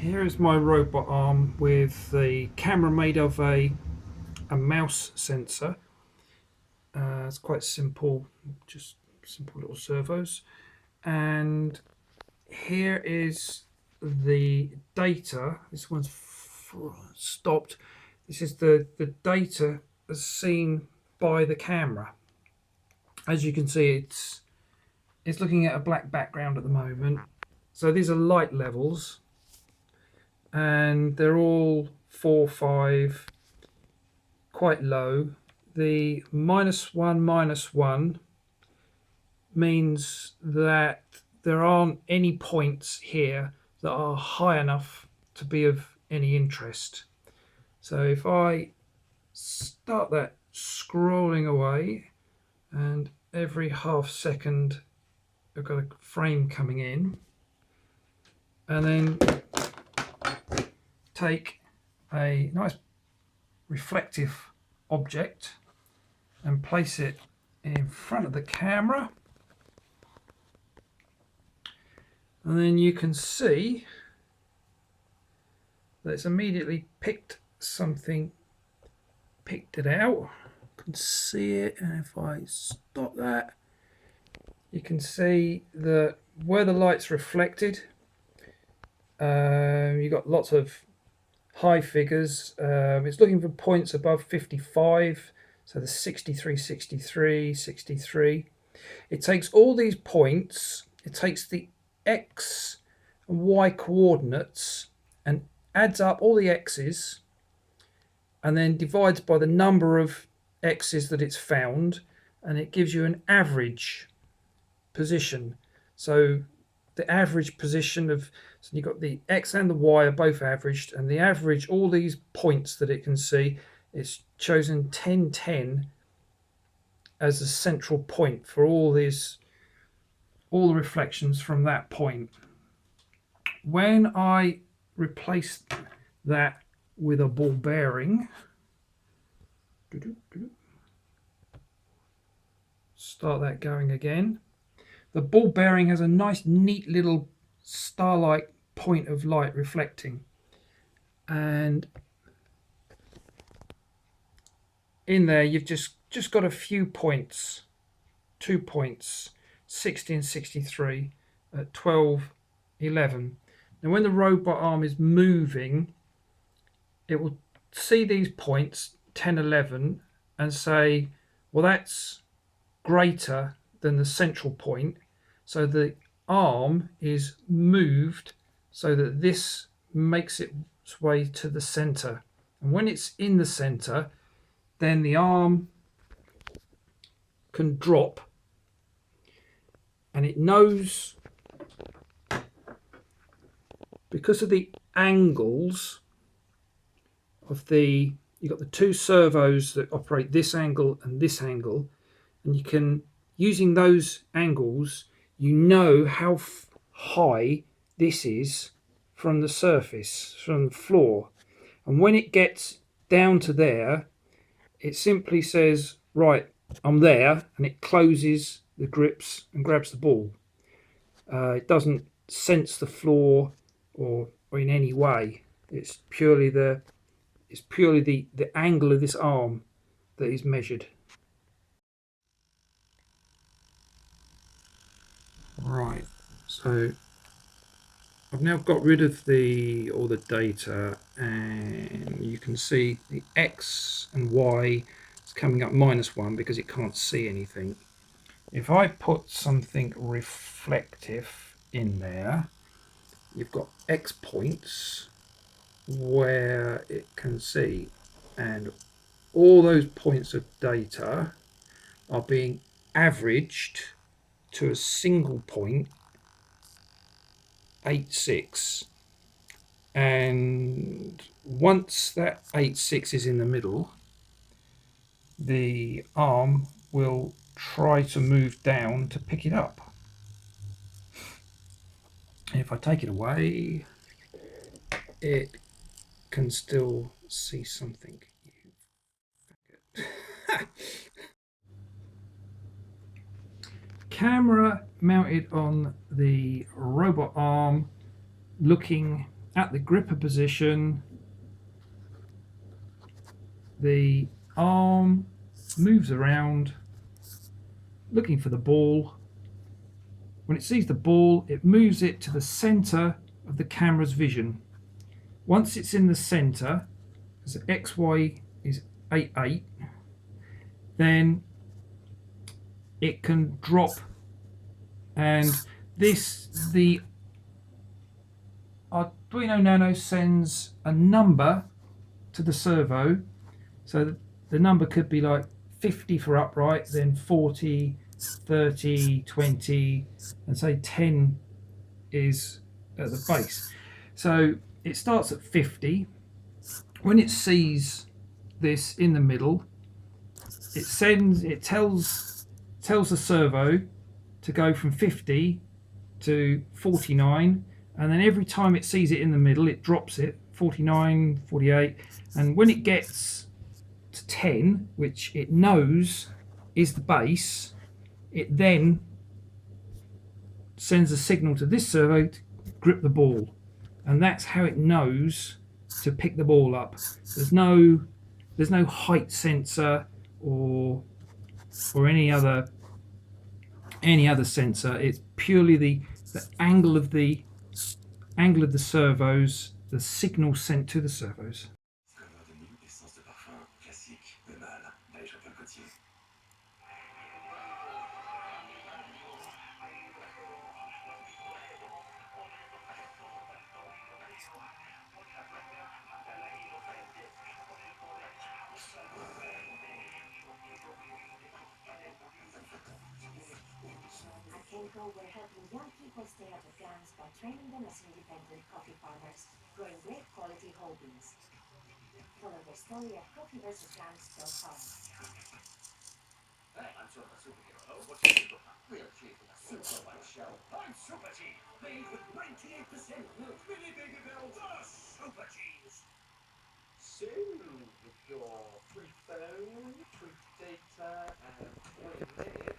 Here is my robot arm with the camera made of a mouse sensor. It's quite simple, just simple little servos. And here is the data. This one's stopped. This is the data as seen by the camera. As you can see, it's looking at a black background at the moment. So these are light levels, and they're all 4, 5, quite low. The -1 means that there aren't any points here that are high enough to be of any interest. So if I start that scrolling away, and every half second I've got a frame coming in, and then take a nice reflective object and place it in front of the camera, and then you can see that it's immediately picked it out. You can see it, and if I stop that, you can see that where the light's reflected, you've got lots of high figures. It's looking for points above 55, so the 63, 63, 63. It takes all these points, it takes the x and y coordinates and adds up all the x's, and then divides by the number of x's that it's found, and it gives you an average position. So the average position of, so you've got the x and the y are both averaged, and the average, all these points that it can see, it's chosen 10, 10 as the central point for all the reflections from that point. When I replace that with a ball bearing, start that going again, the ball bearing has a nice neat little star-like point of light reflecting, and in there you've just got a few points, 2 points, 60 and 63 at 12, 11. Now when the robot arm is moving, it will see these points 10, 11 and say, well, that's greater than the central point, so the arm is moved so that this makes its way to the center. And when it's in the center, then the arm can drop, and it knows, because of the angles of you've got the two servos that operate this angle and this angle, and you can, using those angles, you know how high this is from the surface, from the floor. And when it gets down to there, it simply says, right, I'm there, and it closes the grips and grabs the ball. It doesn't sense the floor or in any way. It's purely the angle of this arm that is measured. Right, so I've now got rid of all the data, and you can see the x and y is coming up -1 because it can't see anything. If I put something reflective in there, you've got x points where it can see, and all those points of data are being averaged to a single point, 8,6, and once that 8,6 is in the middle, the arm will try to move down to pick it up. And if I take it away, it can still see something. Camera mounted on the robot arm, looking at the gripper position, the arm moves around looking for the ball. When it sees the ball, it moves it to the center of the camera's vision. Once it's in the center, because XY is 8, 8, then it can drop, and the Arduino Nano sends a number to the servo. So the number could be like 50 for upright, then 40, 30, 20, and say 10 is at the base. So it starts at 50. When it sees this in the middle, it tells the servo to go from 50 to 49, and then every time it sees it in the middle, it drops it 49, 48, and when it gets to 10, which it knows is the base, it then sends a signal to this servo to grip the ball, and that's how it knows to pick the ball up. There's no height sensor or any other sensor. It's purely the angle of the servos, the signal sent to the servos. At Kenco, we're helping young people stay out of gangs by training them as independent coffee farmers, growing great quality whole beans. Follow their story at coffeeversusgangs.com. Hey, I'm sort of a superhero. What's your superpower? Real cheap with a super white shell. I'm Super Cheese, made with 98% milk. Really big available. The Super Cheese. So, with your free phone, free data, and 20 minutes.